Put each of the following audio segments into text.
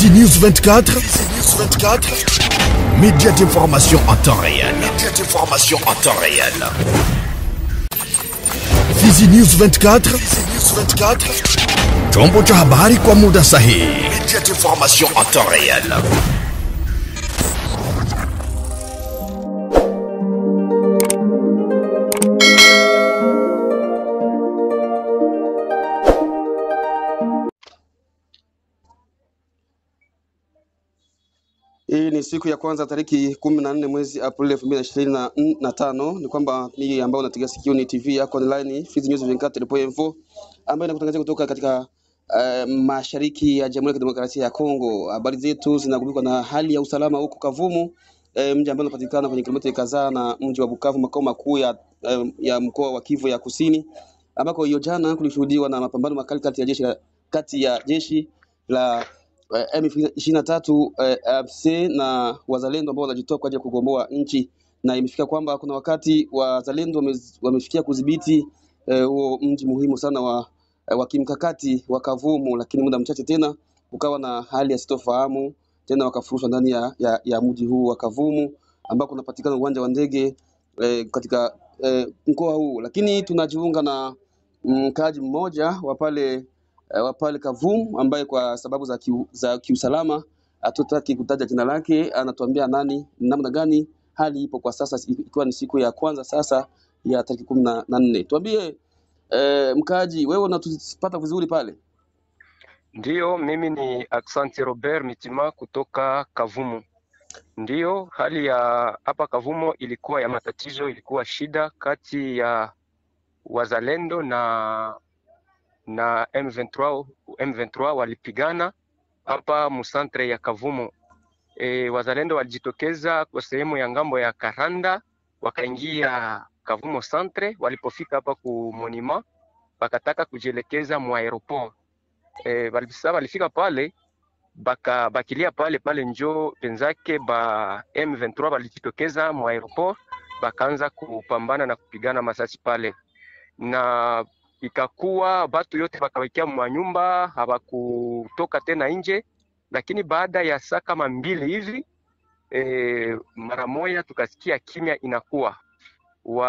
Fizi News 24. Fizi News 24. Média d'information en temps réel. Média d'information en temps réel. Fizi News 24. Fizi News 24. Chombo cha habari kwa muda sahihi. Média d'information en temps réel. Hii ni siku ya kwanza tariki 14 mwezi Aprili 2025. Ni kwamba ni ambao unategea sikio ni TV yako online Fizi News 24.info ambayo inakutangazia kutoka katika mashariki ya Jamhuri ya Kidemokrasia ya Kongo. Habari zetu zinagubikwa na hali ya usalama huko Kavumu, mji ambao unapatikana kwenye kilomita kadhaa na mji wa Bukavu, makao makuu ya mkoa wa Kivu ya Kusini, ambako hiyo jana kulishuhudiwa na mapambano makali kati ya jeshi la M23 FC na wazalendo ambao wanajitoa kwa ajili ya kugomboa nchi, na imefika kwamba kuna wakati wazalendo wamefikia kudhibiti huo mji muhimu sana wa kimkakati wa Kavumu, lakini muda mchache tena ukawa na hali ya sitofahamu tena, wakafurushwa ndani ya mji huu wa Kavumu ambako kunapatikana uwanja wa ndege katika mkoa huu. Lakini tunajiunga na mkaaji mmoja wa pale Kavumu ambaye kwa sababu za kiusalama hatutaki kutaja jina lake, anatuambia namna gani hali ipo kwa sasa, ikiwa ni siku ya kwanza sasa ya tariki 14. Tuambie mkaaji, wewe unatupata vizuri pale? Ndiyo, mimi ni Aksanti Robert Mitima kutoka Kavumu. Ndiyo, hali ya hapa Kavumu ilikuwa ya matatizo, ilikuwa shida kati ya wazalendo na M23 walipigana hapa musantre ya Kavumu. Wazalendo walijitokeza kwa sehemu ya ngambo ya Karanda, wakaingia Kavumu centre. Walipofika hapa ku monument bakataka kujielekeza mu aeroport. Walifika pale bakilia pale njo penzake ba M23 walijitokeza mu aeroport, bakaanza kupambana na kupigana masasi pale, na ikakuwa batu yote bakawekea mwa nyumba, hawakutoka tena nje. Lakini baada ya saa kama 2 hivi mara moja tukasikia kimya inakuwa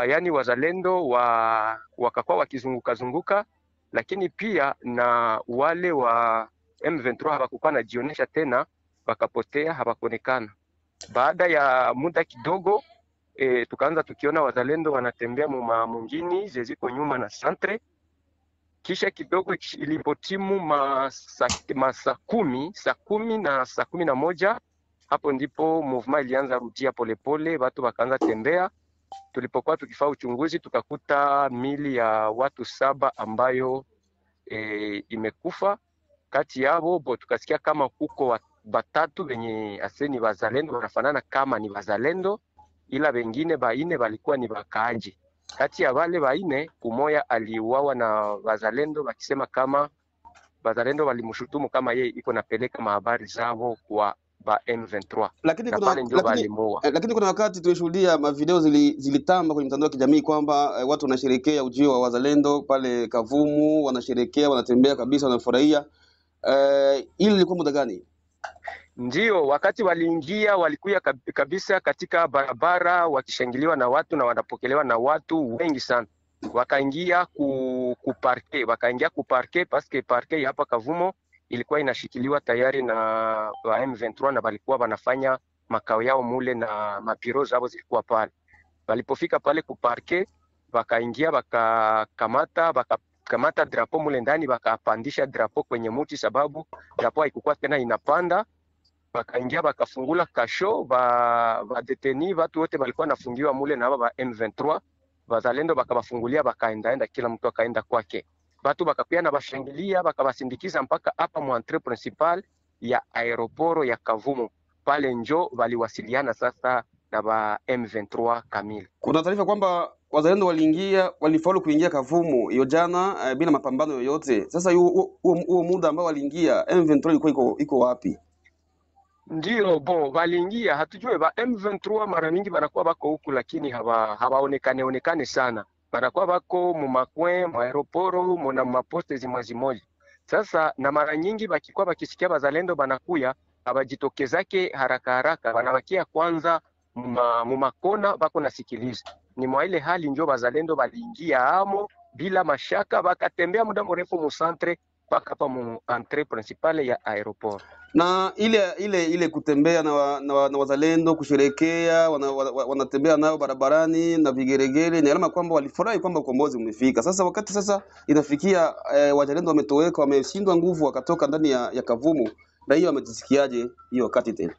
yani wazalendo wakakuwa wakizunguka, lakini pia na wale wa M23 hawakuwa najionesha tena, wakapotea, hawakuonekana. Baada ya muda kidogo tukaanza tukiona wazalendo wanatembea mwingine zeziko nyuma na centre. Kisha kidogo ilipotimu saa kumi na saa 11, hapo ndipo movement ilianza rudia polepole, watu wakaanza tembea. Tulipokuwa tukifanya uchunguzi tukakuta mili ya watu 7 ambayo imekufa. Kati yao tukasikia kama kuko batatu wenye aseni wazalendo wanafanana kama ni wazalendo, ila wengine 4 walikuwa ni wakaaji. Kati ya wale 4 kumoya aliuawa na wazalendo, wakisema kama wazalendo walimshutumu kama yeye iko napeleka mahabari zao kwa ba M23. Lakini kuna wakati tulishuhudia video zilitamba kwenye mtandao wa kijamii kwamba watu wanasherehekea ujio wa wazalendo pale Kavumu, wanasherehekea, wanatembea kabisa, wanafurahia. Ili ilikuwa muda gani? Ndiyo, wakati waliingia walikuya kabisa katika barabara wakishangiliwa na watu na wanapokelewa na watu wengi sana. Wakaingia ku parke paske parke hapa Kavumo ilikuwa inashikiliwa tayari na wa M23 na walikuwa wanafanya makao yao mule na mapiro zao zilikuwa pale. Walipofika pale ku parke wakaingia wakakamata drapo mule ndani, wakapandisha drapo kwenye muti sababu drapo haikuwa tena inapanda. Wakaingia wakafungula kasho ba deteni, watu wote walikuwa nafungiwa mule na ba M23. Wazalendo wakawafungulia, wakaenda kila mtu akaenda kwake. Watu wakakuya na bashangilia, wakawasindikiza mpaka hapa mu entrée principal ya aeroporo ya Kavumu. Pale njo waliwasiliana sasa na ba M23 kamili. Kuna taarifa kwamba wazalendo walifaulu kuingia Kavumu hiyo jana bila mapambano yoyote. Sasa huo muda ambao waliingia M23 ilikuwa iko wapi? Ndiyo, waliingia, hatujue ba M23 mara mingi banakuwa bako huku, lakini hawaonekane sana. Banakuwa bako mu makwe, mu aeroporo, mu maposte zimoja. Sasa na mara nyingi bakikuwa bakisikia bazalendo banakuya abajitokezake haraka haraka, banabakia kwanza mumakona bako nasikiliza. Ni mwa ile hali njo bazalendo baliingia amo bila mashaka, bakatembea muda mrefu mu centre paka hapa mu entrée principale ya aeroport. Na ile kutembea na wazalendo kusherekea, wanatembea nao barabarani na vigeregere, ni alama kwamba walifurahi kwamba ukombozi umefika. Sasa wakati sasa inafikia wazalendo wametoweka, wameshindwa nguvu, wakatoka ndani ya Kavumu, na hiyo wamejisikiaje hiyo wakati tena?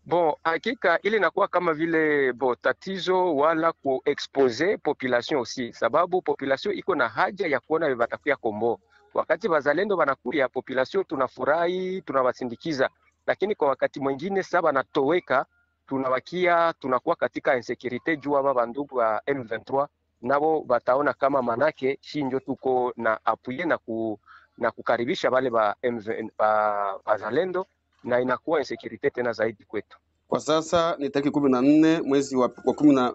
Bon, hakika ile inakuwa kama vile tatizo wala kuexpose population aussi, sababu population iko na haja ya kuona batakuya kombo. Wakati wazalendo wanakuya, population tunafurahi, tunawasindikiza, lakini kwa wakati mwingine sasa wanatoweka, tunakuwa katika insecurity juu hapa bandugu wa M23 nabo bataona kama manake shinjo tuko na apuye na kukaribisha wale ba wazalendo, na inakuwa insecurity tena zaidi kwetu. Kwa sasa ni tarehe 14 mwezi wa 4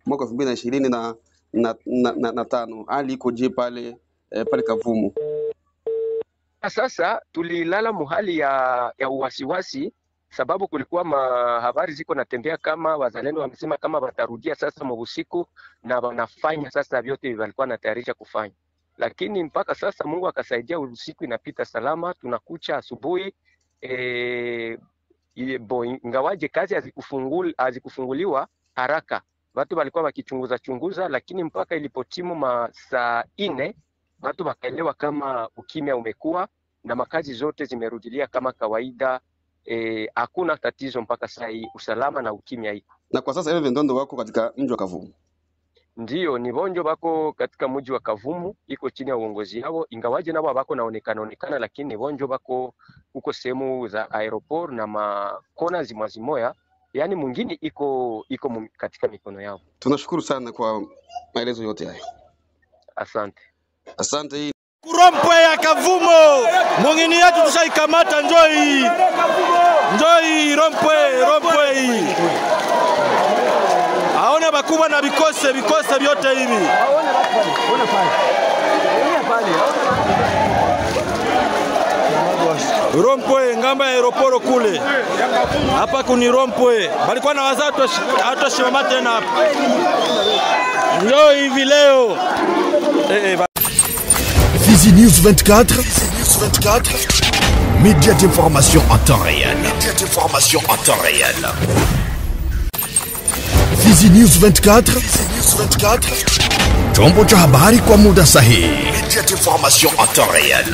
mwaka 2025. Hali iko je pale Kavumu? Sasa tulilala muhali ya uwasiwasi, sababu kulikuwa habari ziko natembea kama wazalendo wamesema kama watarudia sasa usiku na wanafanya sasa vyote walikuwa natayarisha kufanya, lakini mpaka sasa Mungu akasaidia, usiku inapita salama, tunakucha asubuhi. Ingawaje kazi hazikufunguliwa haraka, watu walikuwa wakichunguza, lakini mpaka ilipotimu masaa 4 watu wakaelewa kama ukimya umekuwa na makazi zote zimerudilia kama kawaida. Hakuna tatizo mpaka sasa, usalama na ukimya iko. Na kwa sasa hivi ndondo wako katika mji wa Kavumu? Ndiyo, ni bonjo bako katika mji wa Kavumu, iko chini ya uongozi yao, ingawaje nabo bako naonekana, lakini bonjo bako huko sehemu za aeroport na makona zimoya, yani mwingine iko katika mikono yao. Tunashukuru sana kwa maelezo yote hayo. Asante. Kurompo ya Kavumo, mwingine yetu tushaikamata, njoi rompo hii. Aona bakubwa na bikose vyote hivi. Rompoe ngamba ya aeroporo kule. Hapa kuni rompoe. Balikuwa na wazatu hatoshimama tena hapa. Ndio hivi leo. Fizi News 24. Média d'information en temps réel. Fizi News 24. Chombo cha habari kwa muda sahihi. Média d'information en temps réel.